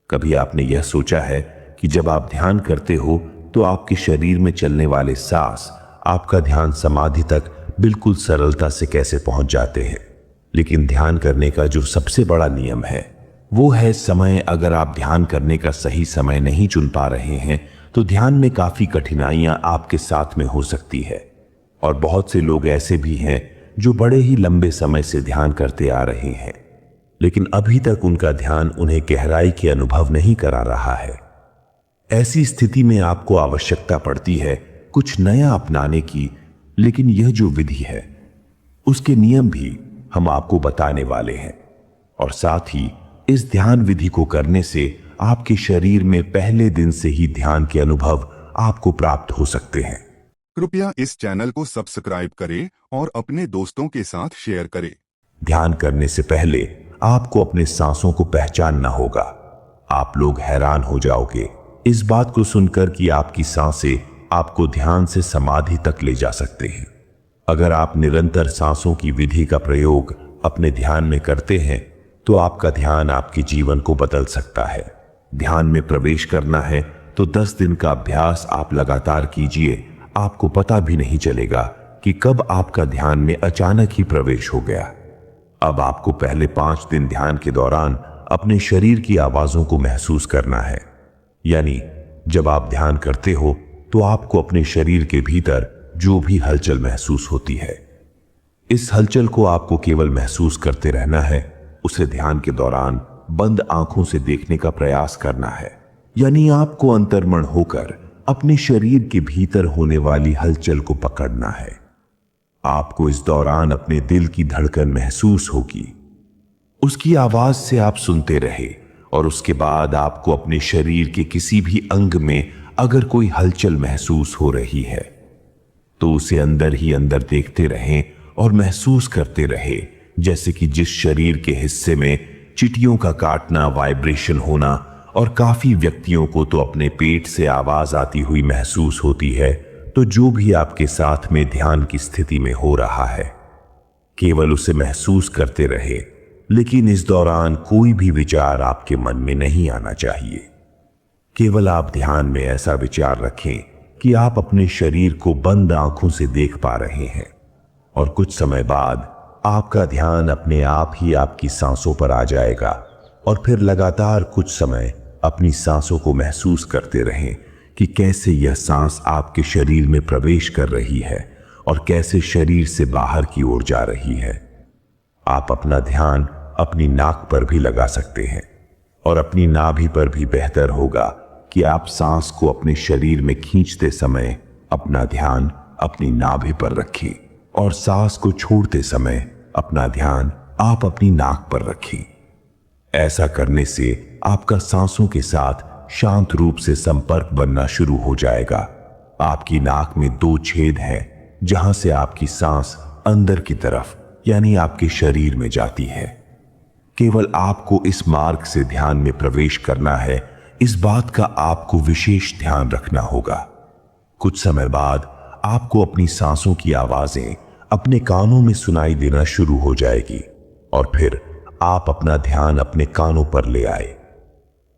कभी आपने यह सोचा है कि जब आप ध्यान करते हो तो आपके शरीर में चलने वाले सांस आपका ध्यान समाधि तक बिल्कुल सरलता से कैसे पहुंच जाते हैं? लेकिन ध्यान करने का जो सबसे बड़ा नियम है वो है समय। अगर आप ध्यान करने का सही समय नहीं चुन पा रहे हैं तो ध्यान में काफी कठिनाइयां आपके साथ में हो सकती है। और बहुत से लोग ऐसे भी हैं जो बड़े ही लंबे समय से ध्यान करते आ रहे हैं, लेकिन अभी तक उनका ध्यान उन्हें गहराई के अनुभव नहीं करा रहा है। ऐसी स्थिति में आपको आवश्यकता पड़ती है कुछ नया अपनाने की, लेकिन यह जो विधि है उसके नियम भी हम आपको बताने वाले हैं। और साथ ही इस ध्यान विधि को करने से आपके शरीर में पहले दिन से ही ध्यान के अनुभव आपको प्राप्त हो सकते हैं। कृपया इस चैनल को सब्सक्राइब करें और अपने दोस्तों के साथ शेयर करें। ध्यान करने से पहले आपको अपने सांसों को पहचानना होगा। आप लोग हैरान हो जाओगे इस बात को सुनकर कि आपकी सांसें आपको ध्यान से समाधि तक ले जा सकते हैं। अगर आप निरंतर सांसों की विधि का प्रयोग अपने ध्यान में करते हैं तो आपका ध्यान आपके जीवन को बदल सकता है। ध्यान में प्रवेश करना है तो 10 दिन का अभ्यास आप लगातार कीजिए। आपको पता भी नहीं चलेगा कि कब आपका ध्यान में अचानक ही प्रवेश हो गया। अब आपको पहले 5 दिन ध्यान के दौरान अपने शरीर की आवाजों को महसूस करना है। यानी जब आप ध्यान करते हो तो आपको अपने शरीर के भीतर जो भी हलचल महसूस होती है, इस हलचल को आपको केवल महसूस करते रहना है। उसे ध्यान के दौरान बंद आंखों से देखने का प्रयास करना है। यानी आपको अंतर्मन होकर अपने शरीर के भीतर होने वाली हलचल को पकड़ना है। आपको इस दौरान अपने दिल की धड़कन महसूस होगी। उसकी आवाज से आप सुनते रहे और उसके बाद आपको अपने शरीर के किसी भी अंग में अगर कोई हलचल महसूस हो रही है तो उसे अंदर ही अंदर देखते रहें और महसूस करते रहे, जैसे कि जिस शरीर के हिस्से में चींटियों का काटना, वाइब्रेशन होना, और काफी व्यक्तियों को तो अपने पेट से आवाज आती हुई महसूस होती है। तो जो भी आपके साथ में ध्यान की स्थिति में हो रहा है केवल उसे महसूस करते रहे, लेकिन इस दौरान कोई भी विचार आपके मन में नहीं आना चाहिए। केवल आप ध्यान में ऐसा विचार रखें कि आप अपने शरीर को बंद आंखों से देख पा रहे हैं और कुछ समय बाद आपका ध्यान अपने आप ही आपकी सांसों पर आ जाएगा। और फिर लगातार कुछ समय अपनी सांसों को महसूस करते रहें कि कैसे यह सांस आपके शरीर में प्रवेश कर रही है और कैसे शरीर से बाहर की ओर जा रही है। आप अपना ध्यान अपनी नाक पर भी लगा सकते हैं और अपनी नाभि पर भी बेहतर होगा कि आप सांस को अपने शरीर में खींचते समय अपना ध्यान अपनी नाभि पर रखें और सांस को छोड़ते समय अपना ध्यान आप अपनी नाक पर रखें। ऐसा करने से आपका सांसों के साथ शांत रूप से संपर्क बनना शुरू हो जाएगा। आपकी नाक में 2 छेद हैं जहां से आपकी सांस अंदर की तरफ यानी आपके शरीर में जाती है। केवल आपको इस मार्ग से ध्यान में प्रवेश करना है। इस बात का आपको विशेष ध्यान रखना होगा। कुछ समय बाद आपको अपनी सांसों की आवाजें अपने कानों में सुनाई देना शुरू हो जाएगी और फिर आप अपना ध्यान अपने कानों पर ले आए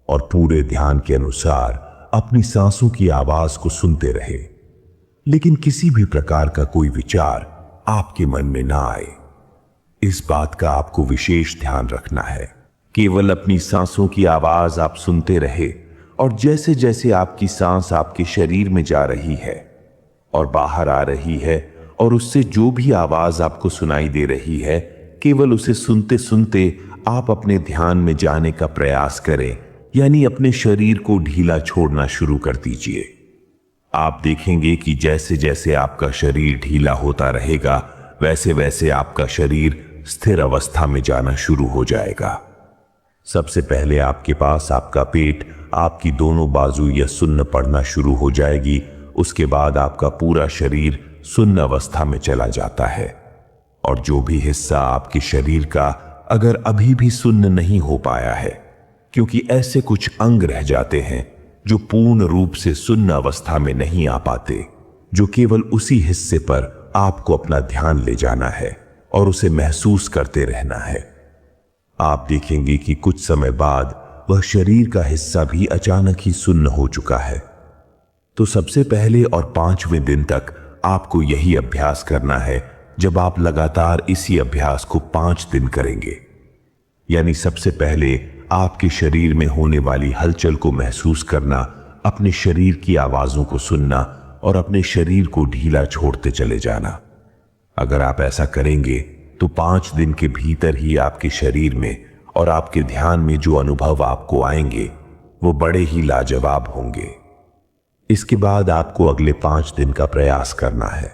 और पूरे ध्यान के अनुसार अपनी सांसों की आवाज को सुनते रहे, लेकिन किसी भी प्रकार का कोई विचार आपके मन में ना आए। इस बात का आपको विशेष ध्यान रखना है। केवल अपनी सांसों की आवाज आप सुनते रहे और जैसे जैसे आपकी सांस आपके शरीर में जा रही है और बाहर आ रही है और उससे जो भी आवाज आपको सुनाई दे रही है, केवल उसे सुनते सुनते आप अपने ध्यान में जाने का प्रयास करें। यानी अपने शरीर को ढीला छोड़ना शुरू कर दीजिए। आप देखेंगे कि जैसे जैसे आपका शरीर ढीला होता रहेगा वैसे वैसे आपका शरीर स्थिर अवस्था में जाना शुरू हो जाएगा। सबसे पहले आपके पास आपका पेट, आपकी दोनों बाजू यह सुन्न पड़ना शुरू हो जाएगी। उसके बाद आपका पूरा शरीर सुन्न अवस्था में चला जाता है और जो भी हिस्सा आपके शरीर का अगर अभी भी सुन्न नहीं हो पाया है, क्योंकि ऐसे कुछ अंग रह जाते हैं जो पूर्ण रूप से सुन्न अवस्था में नहीं आ पाते, जो केवल उसी हिस्से पर आपको अपना ध्यान ले जाना है और उसे महसूस करते रहना है। आप देखेंगे कि कुछ समय बाद वह शरीर का हिस्सा भी अचानक ही सुन्न हो चुका है। तो सबसे पहले और 5वें दिन तक आपको यही अभ्यास करना है। जब आप लगातार इसी अभ्यास को 5 दिन करेंगे, यानी सबसे पहले आपके शरीर में होने वाली हलचल को महसूस करना, अपने शरीर की आवाजों को सुनना और अपने शरीर को ढीला छोड़ते चले जाना। अगर आप ऐसा करेंगे तो 5 दिन के भीतर ही आपके शरीर में और आपके ध्यान में जो अनुभव आपको आएंगे वो बड़े ही लाजवाब होंगे। इसके बाद आपको अगले 5 दिन का प्रयास करना है।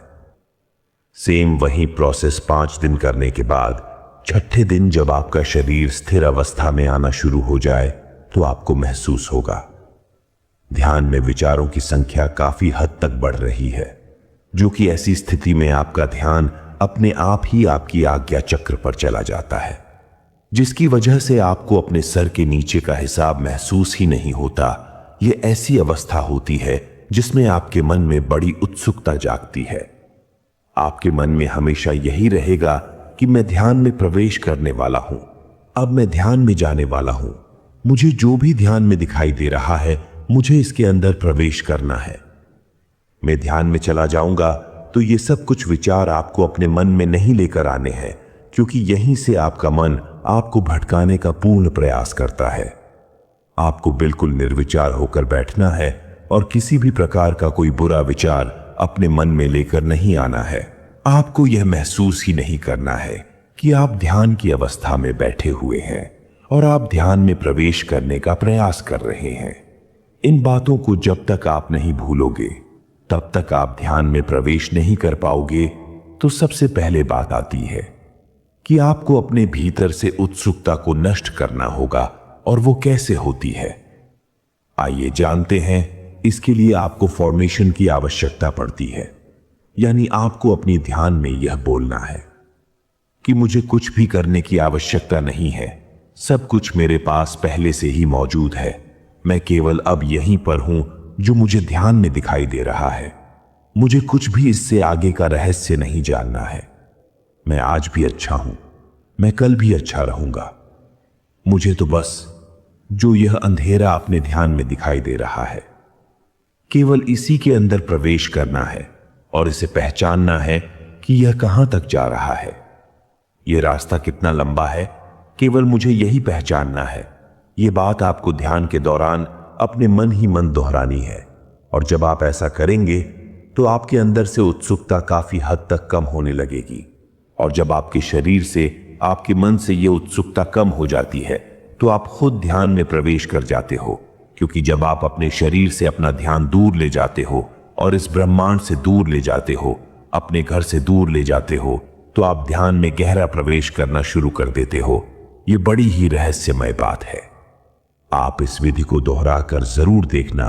सेम वही प्रोसेस 5 दिन करने के बाद 6ठे दिन जब आपका शरीर स्थिर अवस्था में आना शुरू हो जाए तो आपको महसूस होगा ध्यान में विचारों की संख्या काफी हद तक बढ़ रही है, जो कि ऐसी स्थिति में आपका ध्यान अपने आप ही आपकी आज्ञा चक्र पर चला जाता है, जिसकी वजह से आपको अपने सर के नीचे का हिसाब महसूस ही नहीं होता। यह ऐसी अवस्था होती है जिसमें आपके मन में बड़ी उत्सुकता जागती है। आपके मन में हमेशा यही रहेगा कि मैं ध्यान में प्रवेश करने वाला हूं, अब मैं ध्यान में जाने वाला हूं, मुझे जो भी ध्यान में दिखाई दे रहा है मुझे इसके अंदर प्रवेश करना है। मैं ध्यान में चला जाऊंगा तो ये सब कुछ विचार आपको अपने मन में नहीं लेकर आने हैं, क्योंकि यहीं से आपका मन आपको भटकाने का पूर्ण प्रयास करता है। आपको बिल्कुल निर्विचार होकर बैठना है और किसी भी प्रकार का कोई बुरा विचार अपने मन में लेकर नहीं आना है। आपको यह महसूस ही नहीं करना है कि आप ध्यान की अवस्था में बैठे हुए हैं और आप ध्यान में प्रवेश करने का प्रयास कर रहे हैं। इन बातों को जब तक आप नहीं भूलोगे तब तक आप ध्यान में प्रवेश नहीं कर पाओगे। तो सबसे पहले बात आती है कि आपको अपने भीतर से उत्सुकता को नष्ट करना होगा, और वो कैसे होती है आइए जानते हैं। इसके लिए आपको फॉर्मेशन की आवश्यकता पड़ती है, यानी आपको अपनी ध्यान में यह बोलना है कि मुझे कुछ भी करने की आवश्यकता नहीं है, सब कुछ मेरे पास पहले से ही मौजूद है, मैं केवल अब यहीं पर हूं जो मुझे ध्यान में दिखाई दे रहा है। मुझे कुछ भी इससे आगे का रहस्य नहीं जानना है। मैं आज भी अच्छा हूं, मैं कल भी अच्छा रहूंगा। मुझे तो बस जो यह अंधेरा अपने ध्यान में दिखाई दे रहा है, केवल इसी के अंदर प्रवेश करना है और इसे पहचानना है कि यह कहां तक जा रहा है, यह रास्ता कितना लंबा है, केवल मुझे यही पहचानना है। यह बात आपको ध्यान के दौरान अपने मन ही मन दोहरानी है, और जब आप ऐसा करेंगे तो आपके अंदर से उत्सुकता काफी हद तक कम होने लगेगी, और जब आपके शरीर से आपके मन से यह उत्सुकता कम हो जाती है तो आप खुद ध्यान में प्रवेश कर जाते हो, क्योंकि जब आप अपने शरीर से अपना ध्यान दूर ले जाते हो और इस ब्रह्मांड से दूर ले जाते हो, अपने घर से दूर ले जाते हो, तो आप ध्यान में गहरा प्रवेश करना शुरू कर देते हो। यह बड़ी ही रहस्यमय बात है। आप इस विधि को दोहराकर जरूर देखना